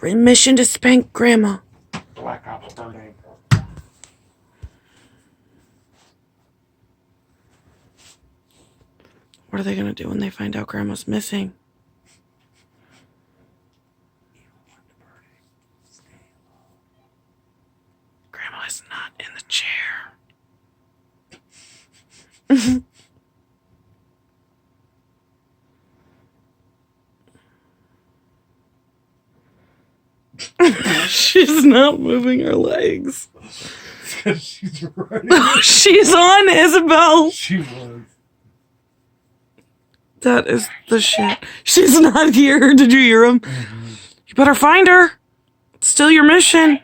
Mission to spank Grandma. Black Ops burning. What are they gonna do when they find out Grandma's missing? Grandma is not in the chair. She's not moving her legs. She's running. She's on Isabel. She was. That is the shit. She's not here. Did you hear him? Mm-hmm. You better find her. It's still your mission.